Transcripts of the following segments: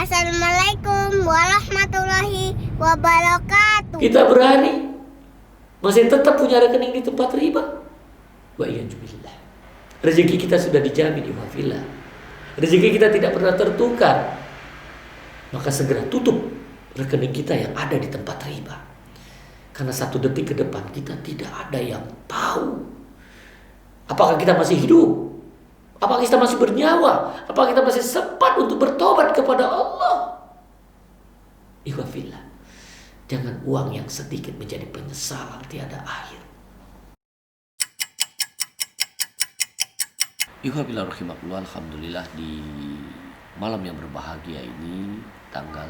Assalamualaikum warahmatullahi wabarakatuh. Kita berani masih tetap punya rekening di tempat riba. Wa iyyazubillah. Rezeki kita sudah dijamin ikhwafillah. Rezeki kita tidak pernah tertukar. Maka segera tutup rekening kita yang ada di tempat riba. Karena 1 detik ke depan kita tidak ada yang tahu apakah kita masih hidup, apakah kita masih bernyawa, apakah kita masih sempat untuk bertobat kepada Allah. Ikhwafillah, jangan uang yang sedikit menjadi penyesalan tiada akhir. Ikhwafillah rahimakumullah, alhamdulillah di malam yang berbahagia ini tanggal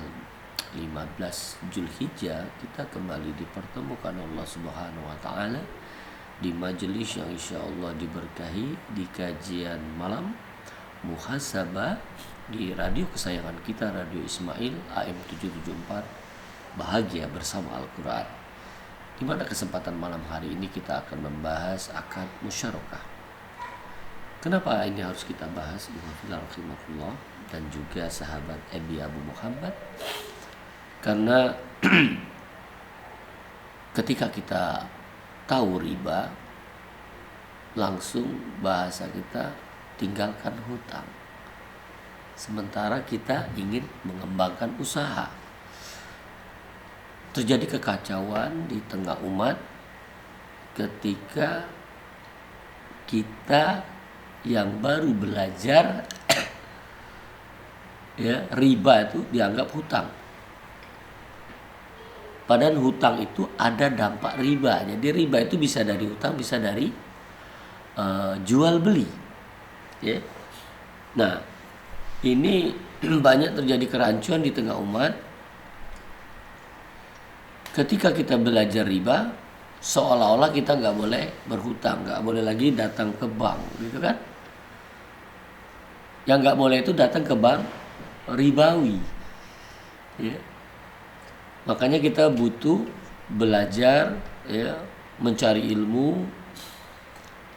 15 Zulhijjah kita kembali dipertemukan Allah Subhanahu wa taala di majelis yang insyaallah diberkahi, di kajian malam muhasabah di radio kesayangan kita, Radio Ismail AM 774 Bahagia Bersama Al-Qur'an. Di mana kesempatan malam hari ini kita akan membahas akad musyarakah. Kenapa ini harus kita bahas, Ikhwanullah dan juga sahabat Abi Abu Muhammad? Karena ketika kita tahu riba, langsung bahasa kita tinggalkan hutang. Sementara kita ingin mengembangkan usaha. Terjadi kekacauan di tengah umat ketika kita yang baru belajar ya, riba itu dianggap hutang. Padahal hutang itu ada dampak riba. Jadi riba itu bisa dari hutang, bisa dari jual beli. Ya. Nah, ini banyak terjadi kerancuan di tengah umat. Ketika kita belajar riba, seolah-olah kita nggak boleh berhutang, nggak boleh lagi datang ke bank, gitu kan? Yang nggak boleh itu datang ke bank ribawi. Ya. Makanya kita butuh belajar, ya, mencari ilmu,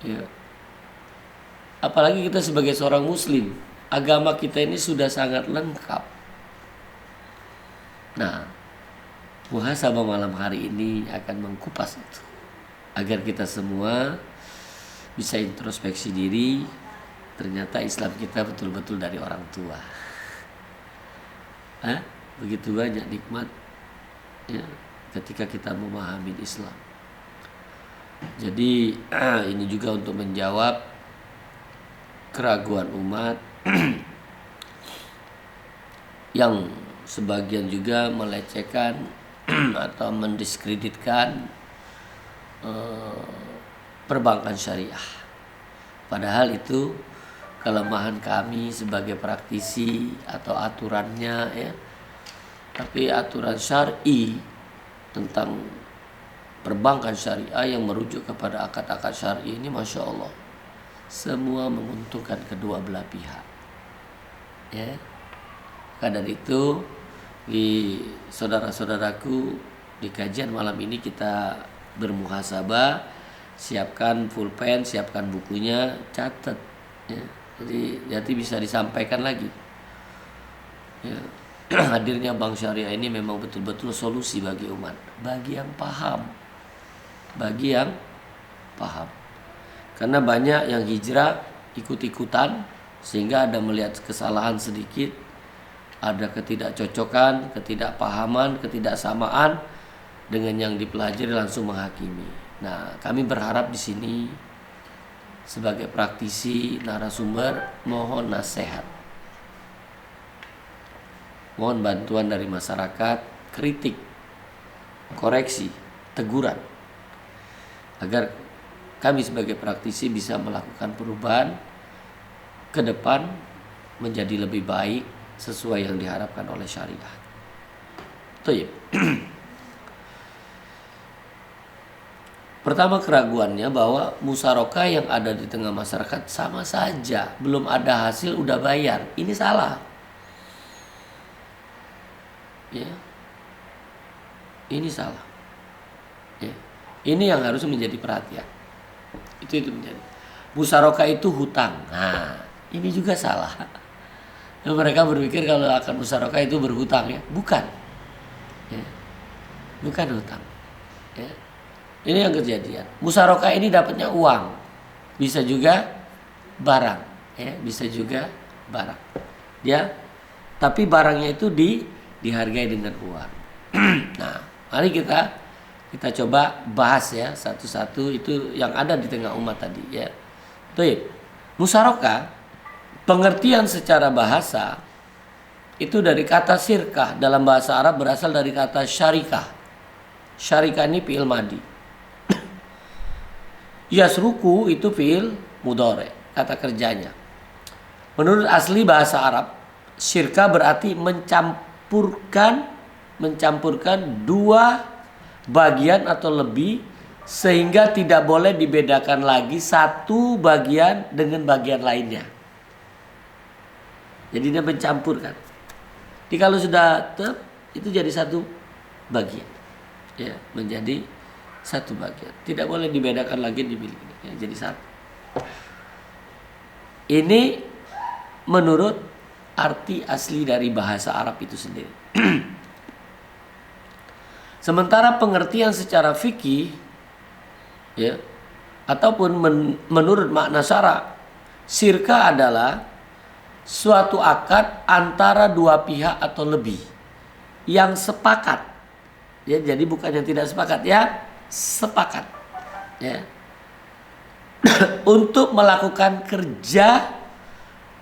ya. Apalagi kita sebagai seorang muslim, agama kita ini sudah sangat lengkap. Nah, muhasabah malam hari ini akan mengkupas itu, agar kita semua bisa introspeksi diri. Ternyata Islam kita betul-betul dari orang tua. Begitu banyak nikmat, ya, ketika kita memahami Islam. Jadi ini juga untuk menjawab keraguan umat yang sebagian juga melecehkan atau mendiskreditkan perbankan syariah. Padahal itu kelemahan kami sebagai praktisi atau aturannya, ya. Tapi aturan syar'i tentang perbankan syariah yang merujuk kepada akad-akad syar'i ini, masya Allah, semua menguntungkan kedua belah pihak. Ya, karena itu di saudara-saudaraku, di kajian malam ini kita bermuhasabah, siapkan pulpen, siapkan bukunya, catat. Ya, jadi bisa disampaikan lagi. Ya. Hadirnya bank syariah ini memang betul-betul solusi bagi umat, bagi yang paham, karena banyak yang hijrah ikut-ikutan sehingga ada melihat kesalahan sedikit, ada ketidakcocokan, ketidakpahaman, ketidaksamaan dengan yang dipelajari langsung menghakimi. Nah, kami berharap di sini sebagai praktisi, narasumber, mohon nasihat, mohon bantuan dari masyarakat, kritik, koreksi, teguran, agar kami sebagai praktisi bisa melakukan perubahan ke depan menjadi lebih baik sesuai yang diharapkan oleh syariah. Baik. Pertama, keraguannya bahwa musyarakah yang ada di tengah masyarakat sama saja, belum ada hasil udah bayar. Ini salah. Ya. Ini salah. Ya. Ini yang harus menjadi perhatian. Itu menjadi. Musyarakah itu hutang. Nah, ini juga salah. Mereka berpikir kalau akad musyarakah itu berhutang ya, bukan. Ya. Bukan hutang. Ya. Ini yang kejadian. Musyarakah ini dapatnya uang, bisa juga barang, ya, bisa juga barang. Ya, tapi barangnya itu dihargai dengan uang. Nah, mari kita coba bahas ya satu-satu itu yang ada di tengah umat tadi ya. Baik. Musyarakah pengertian secara bahasa itu dari kata sirkah, dalam bahasa Arab berasal dari kata syarikah. Syarikah ini fi'il madi. Yasruku itu fi'il mudhari, kata kerjanya. Menurut asli bahasa Arab, syirkah berarti mencamurkan dua bagian atau lebih sehingga tidak boleh dibedakan lagi satu bagian dengan bagian lainnya. Jadi dia mencampurkan. Jadi kalau sudah itu jadi satu bagian, ya, menjadi satu bagian. Tidak boleh dibedakan lagi dimiliki, ya, jadi satu. Ini menurut arti asli dari bahasa Arab itu sendiri. Sementara pengertian secara fikih, ya, ataupun menurut makna syara, syirka adalah suatu akad antara dua pihak atau lebih yang sepakat, ya, jadi bukan yang tidak sepakat, ya, sepakat, ya, untuk melakukan kerja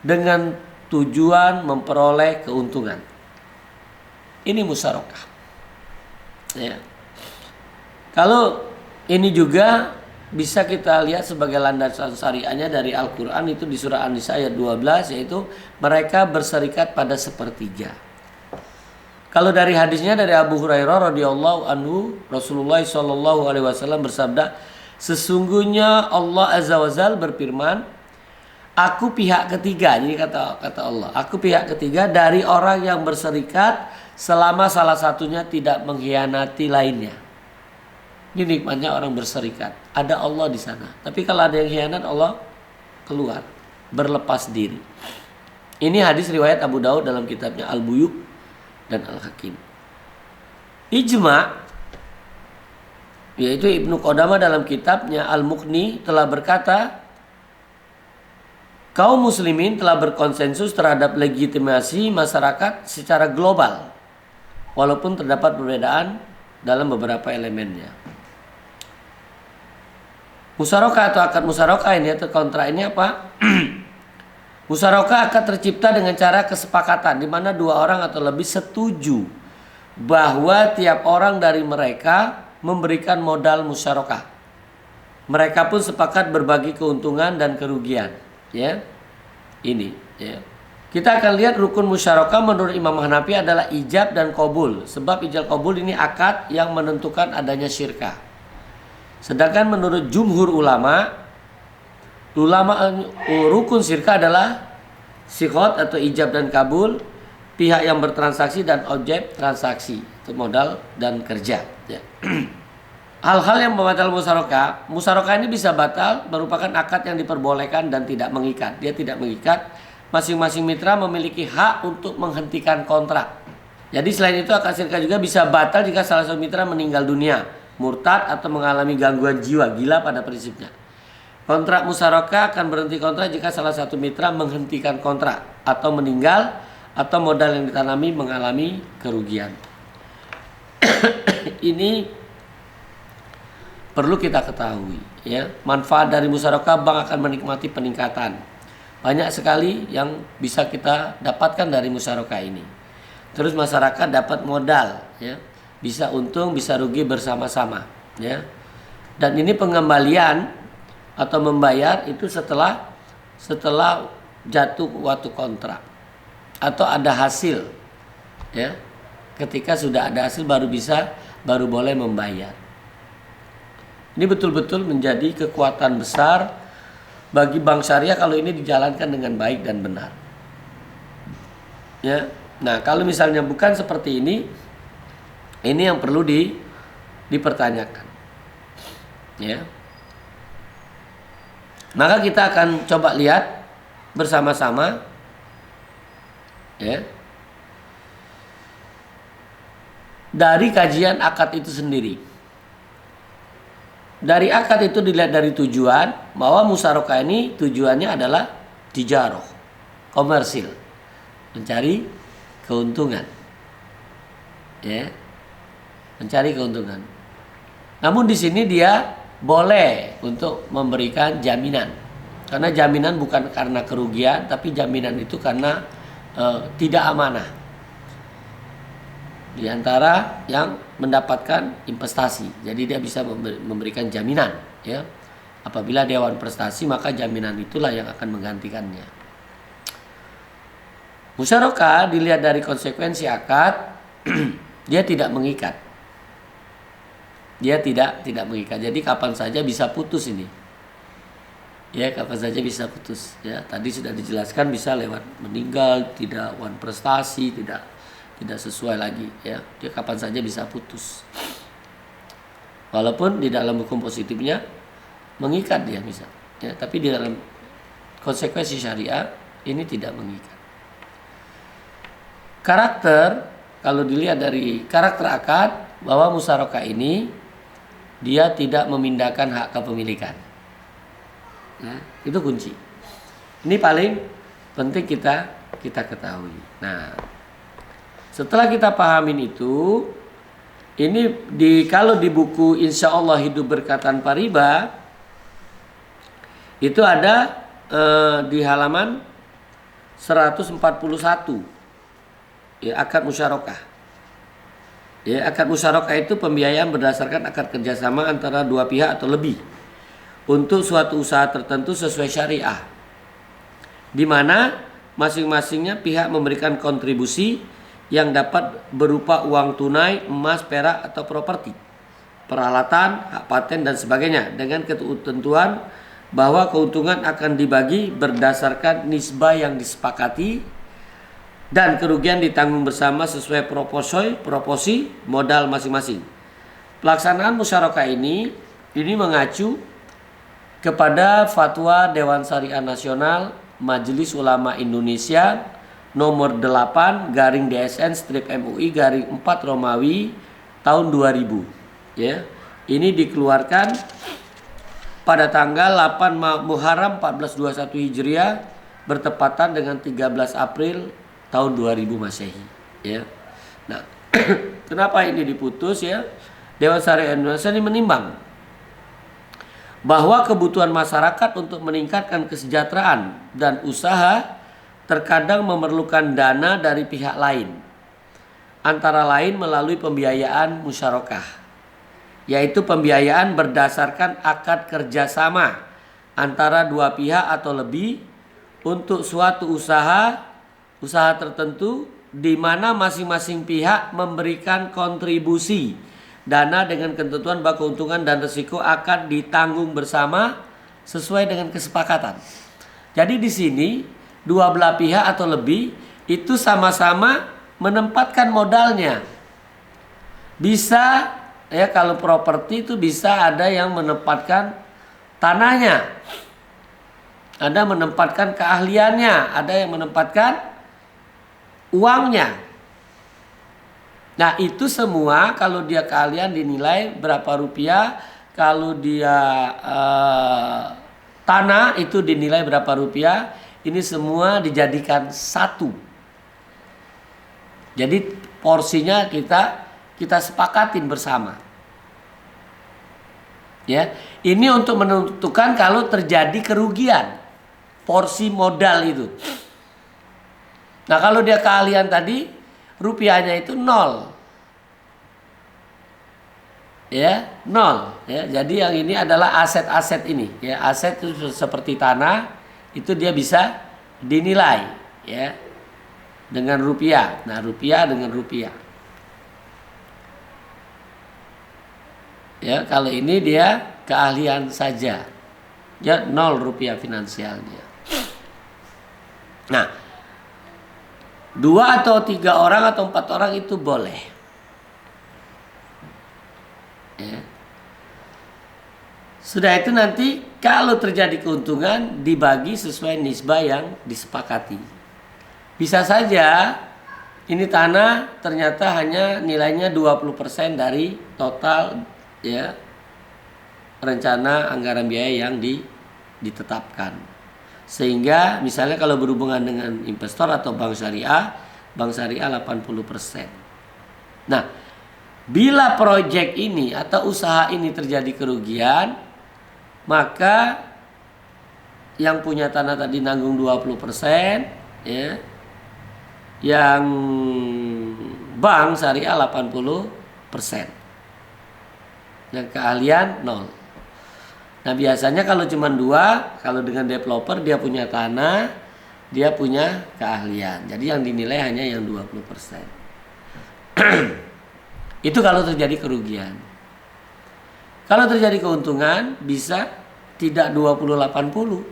dengan tujuan memperoleh keuntungan. Ini musyarakah. Ya. Kalau ini juga bisa kita lihat sebagai landasan syariahnya dari Al-Quran itu di surah An-Nisa ayat 12, yaitu mereka berserikat pada sepertiga. Kalau dari hadisnya dari Abu Hurairah radhiyallahu anhu, Rasulullah sallallahu alaihi wasallam bersabda, sesungguhnya Allah azza wajalla berfirman, aku pihak ketiga. Jadi kata Allah, aku pihak ketiga dari orang yang berserikat selama salah satunya tidak mengkhianati lainnya. Ini nikmatnya orang berserikat. Ada Allah di sana. Tapi kalau ada yang khianat, Allah keluar, berlepas diri. Ini hadis riwayat Abu Daud dalam kitabnya Al-Buyuk dan Al-Hakim. Ijma', yaitu Ibnu Qudamah dalam kitabnya Al-Mughni telah berkata, kaum muslimin telah berkonsensus terhadap legitimasi masyarakat secara global, walaupun terdapat perbedaan dalam beberapa elemennya. Musyarakah atau akad musyarakah ini atau kontrak ini apa? Musyarakah akan tercipta dengan cara kesepakatan di mana dua orang atau lebih setuju bahwa tiap orang dari mereka memberikan modal musyarakah. Mereka pun sepakat berbagi keuntungan dan kerugian, ya. Ini, ya. Kita akan lihat rukun musyarakah menurut Imam Hanafi adalah ijab dan qabul. Sebab ijab qabul ini akad yang menentukan adanya syirkah. Sedangkan menurut jumhur ulama rukun syirkah adalah siqat atau ijab dan kabul, pihak yang bertransaksi dan objek transaksi, itu modal dan kerja, ya. Hal-hal yang membatal musyarakah ini bisa batal merupakan akad yang diperbolehkan dan tidak mengikat. Dia tidak mengikat. Masing-masing mitra memiliki hak untuk menghentikan kontrak. Jadi selain itu akad syirkah juga bisa batal jika salah satu mitra meninggal dunia, murtad atau mengalami gangguan jiwa, gila pada prinsipnya. Kontrak musyarakah akan berhenti kontrak jika salah satu mitra menghentikan kontrak atau meninggal atau modal yang ditanami mengalami kerugian. Ini perlu kita ketahui, ya. Manfaat dari musyarakah, bank akan menikmati peningkatan. Banyak sekali yang bisa kita dapatkan dari musyarakah ini. Terus masyarakat dapat modal, ya. Bisa untung, bisa rugi bersama-sama, ya. Dan ini pengembalian atau membayar itu setelah jatuh waktu kontrak atau ada hasil, ya. Ketika sudah ada hasil baru boleh membayar. Ini betul-betul menjadi kekuatan besar bagi bank syariah kalau ini dijalankan dengan baik dan benar, ya. Nah, kalau misalnya bukan seperti ini yang perlu dipertanyakan, ya. Maka kita akan coba lihat bersama-sama Ya. Dari kajian akad itu sendiri. Dari akad itu dilihat dari tujuan bahwa musyarakah ini tujuannya adalah tijaroh, komersil, mencari keuntungan, ya, mencari keuntungan. Namun di sini dia boleh untuk memberikan jaminan, karena jaminan bukan karena kerugian, tapi jaminan itu karena tidak amanah. Di antara yang mendapatkan investasi, jadi dia bisa memberikan jaminan, ya. Apabila dewan prestasi, maka jaminan itulah yang akan menggantikannya. Musyarakah dilihat dari konsekuensi akad, dia tidak mengikat. Dia tidak mengikat. Jadi kapan saja bisa putus ini. Ya, kapan saja bisa putus. Ya, tadi sudah dijelaskan bisa lewat meninggal, tidak wan prestasi, tidak sesuai lagi. Ya, dia kapan saja bisa putus. Walaupun di dalam hukum positifnya mengikat dia bisa. Ya, tapi di dalam konsekuensi syariah ini tidak mengikat. Karakter, kalau dilihat dari karakter akad, bahwa musyarakah ini dia tidak memindahkan hak kepemilikan. Nah, itu kunci. Ini paling penting kita ketahui. Nah, setelah kita pahamin itu, ini kalau di buku Insya Allah Hidup Berkah Tanpa Riba, itu ada di halaman 141, ya, akad musyarakah. Ya, akad musyarakah itu pembiayaan berdasarkan akad kerjasama antara dua pihak atau lebih untuk suatu usaha tertentu sesuai syariah, di mana masing-masingnya pihak memberikan kontribusi yang dapat berupa uang tunai, emas, perak, atau properti, peralatan, hak paten, dan sebagainya, dengan ketentuan bahwa keuntungan akan dibagi berdasarkan nisbah yang disepakati dan kerugian ditanggung bersama sesuai proporsi modal masing-masing. Pelaksanaan musyarakah ini mengacu kepada Fatwa Dewan Syariah Nasional Majelis Ulama Indonesia nomor 8 garing DSN strip MUI garing 4 Romawi tahun 2000. Ya, ini dikeluarkan pada tanggal 8 Muharram 1421 Hijriah bertepatan dengan 13 April tahun 2000 Masehi, ya. Nah, kenapa ini diputus, ya? Dewan Syariah Indonesia ini menimbang bahwa kebutuhan masyarakat untuk meningkatkan kesejahteraan dan usaha terkadang memerlukan dana dari pihak lain, antara lain melalui pembiayaan musyarakah, yaitu pembiayaan berdasarkan akad kerjasama antara dua pihak atau lebih untuk suatu usaha tertentu, di mana masing-masing pihak memberikan kontribusi dana dengan ketentuan bahwa keuntungan dan risiko akan ditanggung bersama sesuai dengan kesepakatan. Jadi di sini dua belah pihak atau lebih itu sama-sama menempatkan modalnya. Bisa, ya, kalau properti itu bisa ada yang menempatkan tanahnya, ada menempatkan keahliannya, ada yang menempatkan uangnya. Nah, itu semua kalau dia keahlian dinilai berapa rupiah, kalau dia tanah itu dinilai berapa rupiah. Ini semua dijadikan satu. Jadi porsinya kita sepakatin bersama. Ya, ini untuk menentukan kalau terjadi kerugian porsi modal itu. Nah, kalau dia keahlian tadi rupiahnya itu 0. Ya, 0, ya. Jadi yang ini adalah aset-aset ini, ya. Aset itu seperti tanah, itu dia bisa dinilai, ya, dengan rupiah. Nah, rupiah dengan rupiah. Ya, kalau ini dia keahlian saja. Ya, 0 rupiah finansialnya. Nah, 2 atau 3 orang atau 4 orang itu boleh. Ya. Sudah itu nanti kalau terjadi keuntungan dibagi sesuai nisbah yang disepakati. Bisa saja ini tanah ternyata hanya nilainya 20% dari total ya rencana anggaran biaya yang ditetapkan. Sehingga misalnya kalau berhubungan dengan investor atau bank syariah 80%. Nah, bila proyek ini atau usaha ini terjadi kerugian, maka yang punya tanah tadi nanggung 20%, ya. Yang bank syariah 80%. Yang keahlian 0. Nah, biasanya kalau cuma 2, kalau dengan developer dia punya tanah, dia punya keahlian. Jadi yang dinilai hanya yang 20%. Itu kalau terjadi kerugian. Kalau terjadi keuntungan bisa tidak 20-80.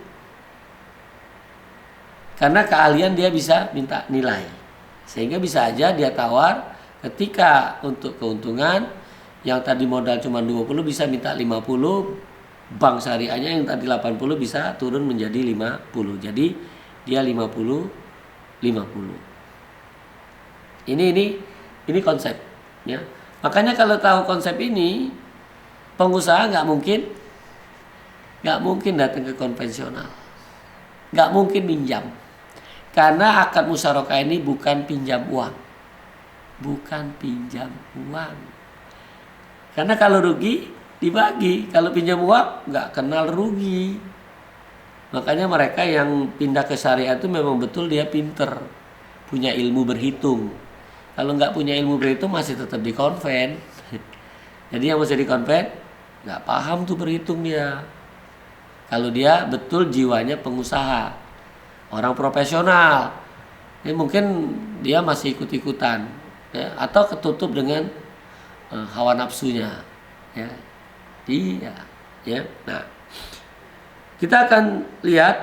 Karena keahlian dia bisa minta nilai. Sehingga bisa aja dia tawar ketika untuk keuntungan yang tadi modal cuma 20 bisa minta 50, bank syariahnya yang tadi 80 bisa turun menjadi 50. Jadi dia 50. Ini konsep ya. Makanya kalau tahu konsep ini, pengusaha nggak mungkin datang ke konvensional. Nggak mungkin minjam. Karena akad musyarakah ini bukan pinjam uang. Karena kalau rugi dibagi, kalau pinjam uang nggak kenal rugi. Makanya mereka yang pindah ke syariah itu memang betul dia pinter, punya ilmu berhitung. Kalau nggak punya ilmu berhitung masih tetap di konven. Jadi yang masih di konven nggak paham tuh berhitung dia. Kalau dia betul jiwanya pengusaha, orang profesional, ya mungkin dia masih ikut-ikutan, ya, atau ketutup dengan hawa nafsunya, ya. Iya, ya. Nah, kita akan lihat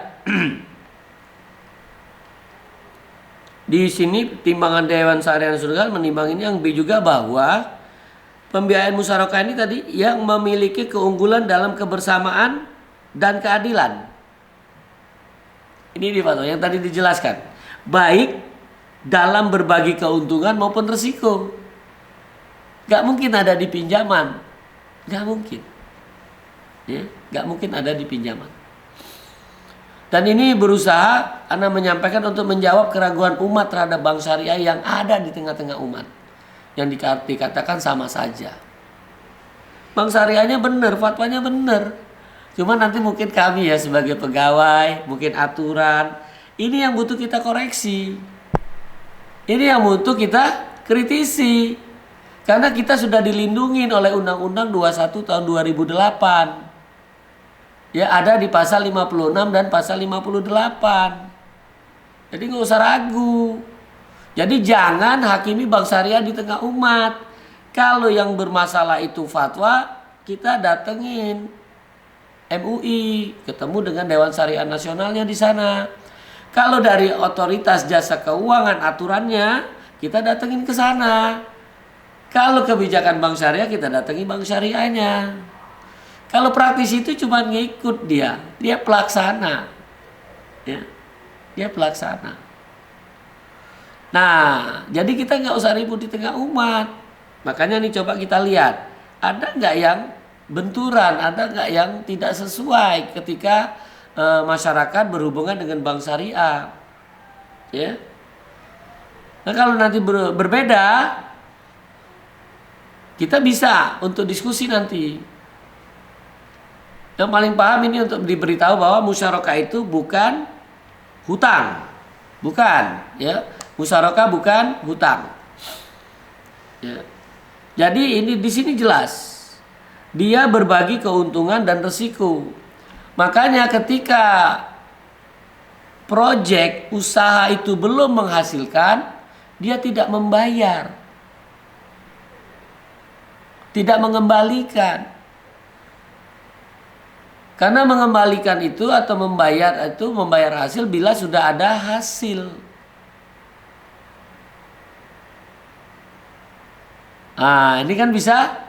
di sini timbangan Dewan Syariah Nasional menimbang ini yang B juga bahwa pembiayaan musyarakah ini tadi yang memiliki keunggulan dalam kebersamaan dan keadilan. Ini di fatwa yang tadi dijelaskan, baik dalam berbagi keuntungan maupun resiko. Gak mungkin ada di pinjaman, gak mungkin, ya, gak mungkin ada di pinjaman. Dan ini berusaha Anda menyampaikan untuk menjawab keraguan umat terhadap bank syariah yang ada di tengah-tengah umat, yang dikatakan sama saja. Bank syariahnya benar, fatwanya benar. Cuma nanti mungkin kami ya sebagai pegawai, mungkin aturan, ini yang butuh kita koreksi. Ini yang butuh kita kritisi. Karena kita sudah dilindungi oleh Undang-Undang 21 tahun 2008. Ya, ada di pasal 56 dan pasal 58. Jadi nggak usah ragu. Jadi jangan hakimi bank syariah di tengah umat. Kalau yang bermasalah itu fatwa, kita datengin MUI, ketemu dengan Dewan Syariah Nasionalnya di sana. Kalau dari otoritas jasa keuangan aturannya, kita datengin ke sana. Kalau kebijakan bank syariah, kita datangi bank syariahnya. Kalau praktis itu cuma ngikut dia pelaksana, ya, dia pelaksana. Nah, jadi kita nggak usah ribut di tengah umat. Makanya nih coba kita lihat, ada nggak yang benturan, ada nggak yang tidak sesuai ketika masyarakat berhubungan dengan bank syariah, ya. Nah, kalau nanti berbeda, kita bisa untuk diskusi nanti. Yang paling paham ini untuk diberitahu bahwa musyarakah itu bukan hutang, bukan, ya. Musyarakah bukan hutang, ya. Jadi ini di sini jelas. Dia berbagi keuntungan dan resiko. Makanya ketika proyek usaha itu belum menghasilkan, dia tidak membayar, tidak mengembalikan. Karena mengembalikan itu atau membayar hasil bila sudah ada hasil. Nah, ini kan bisa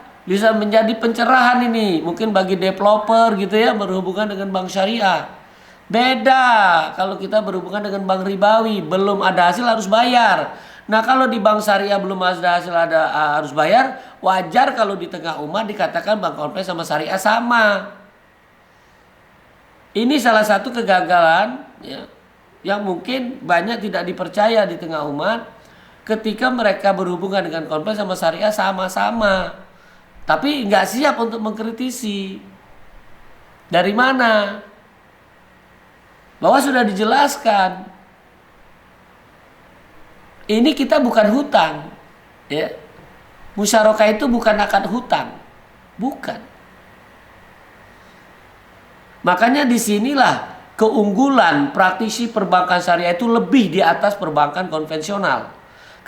menjadi pencerahan ini, mungkin bagi developer gitu ya, berhubungan dengan bank syariah. Beda kalau kita berhubungan dengan bank ribawi, belum ada hasil harus bayar. Nah kalau di bank syariah belum ada hasil harus bayar, wajar kalau di tengah umat dikatakan bank konvensional sama syariah sama. Ini salah satu kegagalan ya, yang mungkin banyak tidak dipercaya di tengah umat ketika mereka berhubungan dengan konvensional sama syariah sama-sama. Tapi nggak siap untuk mengkritisi. Dari mana? Bahwa sudah dijelaskan. Ini kita bukan hutang, ya. Musyarakah itu bukan akad hutang, bukan. Makanya disinilah keunggulan praktisi perbankan syariah itu lebih di atas perbankan konvensional,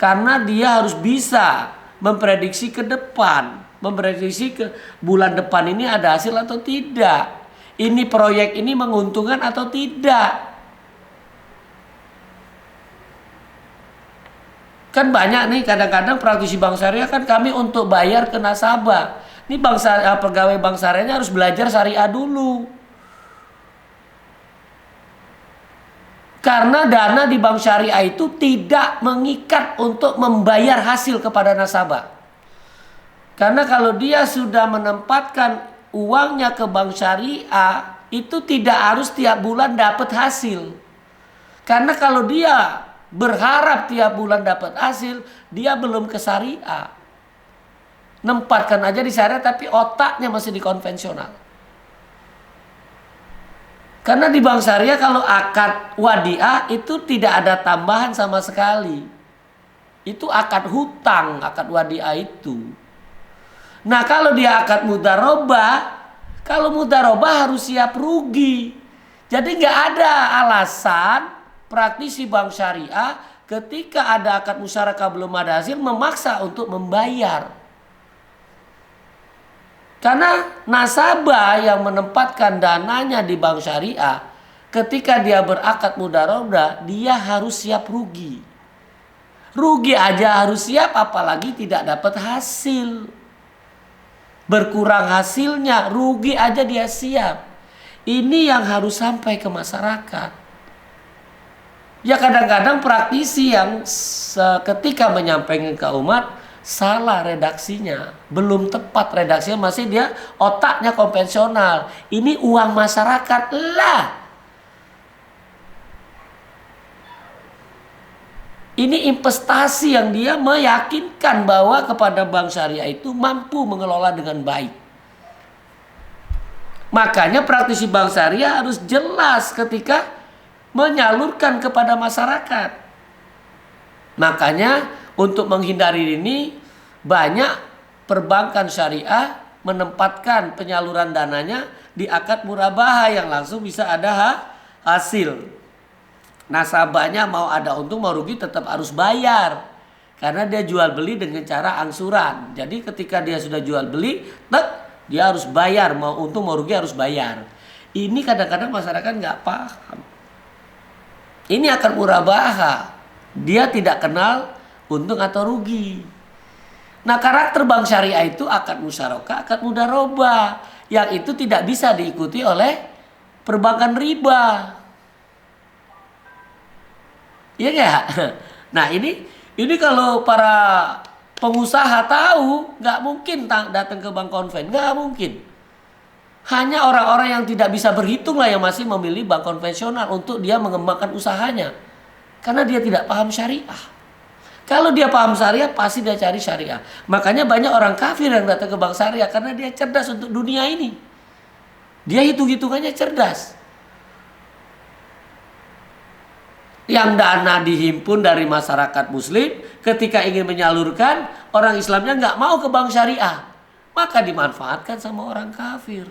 karena dia harus bisa memprediksi ke depan, memprediksi ke bulan depan ini ada hasil atau tidak, ini proyek ini menguntungkan atau tidak. Kan banyak nih kadang-kadang praktisi bank syariah kan kami untuk bayar ke nasabah. Ini pegawai bank syariahnya harus belajar syariah dulu. Karena dana di bank syariah itu tidak mengikat untuk membayar hasil kepada nasabah. Karena kalau dia sudah menempatkan uangnya ke bank syariah, itu tidak harus tiap bulan dapat hasil. Karena kalau dia berharap tiap bulan dapat hasil, dia belum ke syariah. Nempatkan aja di syariah tapi otaknya masih di konvensional. Karena di bank syariah kalau akad wadiah itu tidak ada tambahan sama sekali. Itu akad hutang, akad wadiah itu. Nah kalau dia akad mudharabah, kalau mudharabah harus siap rugi. Jadi nggak ada alasan praktisi bank syariah ketika ada akad musyarakah belum ada hasil memaksa untuk membayar. Karena nasabah yang menempatkan dananya di bank syariah ketika dia berakad mudharabah, dia harus siap rugi. Rugi aja harus siap, apalagi tidak dapat hasil. Berkurang hasilnya, rugi aja dia siap. Ini yang harus sampai ke masyarakat. Ya kadang-kadang praktisi yang ketika menyampaikan ke umat salah redaksinya, belum tepat redaksinya, masih dia otaknya konvensional. Ini uang masyarakat lah. Ini investasi yang dia meyakinkan bahwa kepada bank syariah itu mampu mengelola dengan baik. Makanya praktisi bank syariah harus jelas ketika menyalurkan kepada masyarakat. Makanya untuk menghindari ini banyak perbankan syariah menempatkan penyaluran dananya di akad murabahah yang langsung bisa ada hasil. Nasabahnya mau ada untung mau rugi tetap harus bayar. Karena dia jual beli dengan cara angsuran. Jadi ketika dia sudah jual beli, dia harus bayar, mau untung mau rugi harus bayar. Ini kadang-kadang masyarakat nggak paham. Ini akad murabahah. Dia tidak kenal untung atau rugi. Nah karakter bank syariah itu akad musyarakah, akad mudharabah. Yang itu tidak bisa diikuti oleh perbankan riba. Iya nggak? Nah ini kalau para pengusaha tahu, nggak mungkin datang ke bank konven. Nggak mungkin. Hanya orang-orang yang tidak bisa berhitung lah yang masih memilih bank konvensional untuk dia mengembangkan usahanya. Karena dia tidak paham syariah. Kalau dia paham syariah, pasti dia cari syariah. Makanya banyak orang kafir yang datang ke bank syariah karena dia cerdas untuk dunia ini. Dia hitung-hitungannya cerdas. Yang dana dihimpun dari masyarakat muslim, ketika ingin menyalurkan, orang Islamnya nggak mau ke bank syariah. Maka dimanfaatkan sama orang kafir.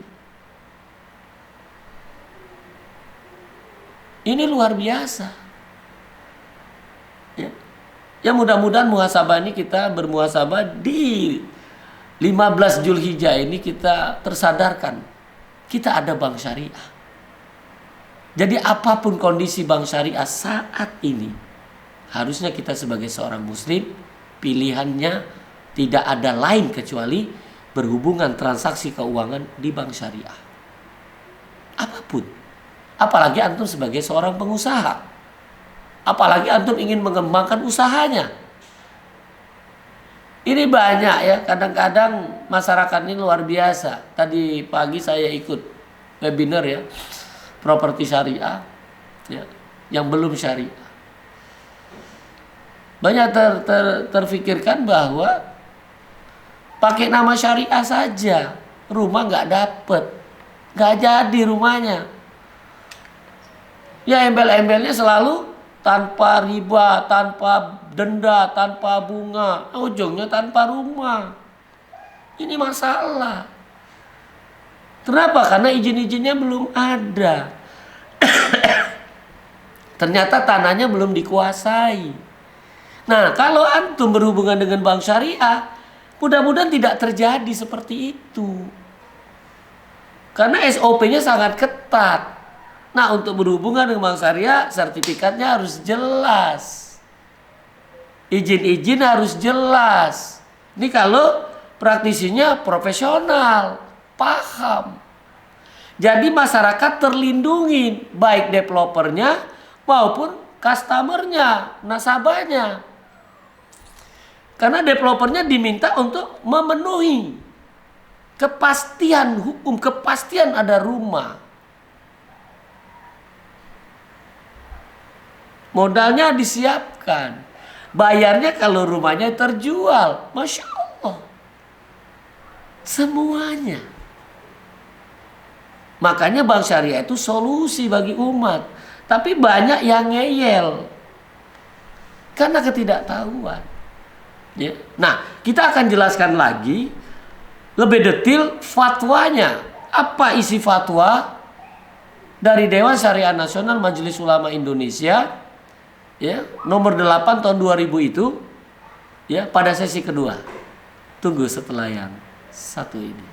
Ini luar biasa. Ya mudah-mudahan muhasabah ini kita bermuhasabah di 15 Zulhijjah ini kita tersadarkan. Kita ada bank syariah. Jadi apapun kondisi bank syariah saat ini, harusnya kita sebagai seorang muslim, pilihannya tidak ada lain kecuali berhubungan transaksi keuangan di bank syariah. Apapun. Apalagi antum sebagai seorang pengusaha. Apalagi antum ingin mengembangkan usahanya. Ini banyak ya, kadang-kadang masyarakat ini luar biasa. Tadi pagi saya ikut webinar ya, properti syariah ya, yang belum syariah. Banyak terfikirkan bahwa pakai nama syariah saja rumah nggak dapet, nggak jadi rumahnya. Ya embel-embelnya selalu tanpa riba, tanpa denda, tanpa bunga, ujungnya tanpa rumah. Ini masalah. Kenapa? Karena izin-izinnya belum ada. Ternyata tanahnya belum dikuasai. Nah, kalau antum berhubungan dengan bank syariah, mudah-mudahan tidak terjadi seperti itu. Karena SOP-nya sangat ketat. Nah, untuk berhubungan dengan bank syariah, sertifikatnya harus jelas. Izin-izin harus jelas. Ini kalau praktisinya profesional, paham. Jadi masyarakat terlindungi, baik developernya maupun customernya, nasabahnya. Karena developernya diminta untuk memenuhi kepastian hukum, kepastian ada rumah. Modalnya disiapkan. Bayarnya kalau rumahnya terjual. Masya Allah. Semuanya. Makanya bank syariah itu solusi bagi umat. Tapi banyak yang ngeyel. Karena ketidaktahuan. Ya. Nah, kita akan jelaskan lagi lebih detail fatwanya. Apa isi fatwa dari Dewan Syariah Nasional Majelis Ulama Indonesia? Ya, nomor 8 tahun 2000 itu ya pada sesi kedua. Tunggu setelah yang satu ini.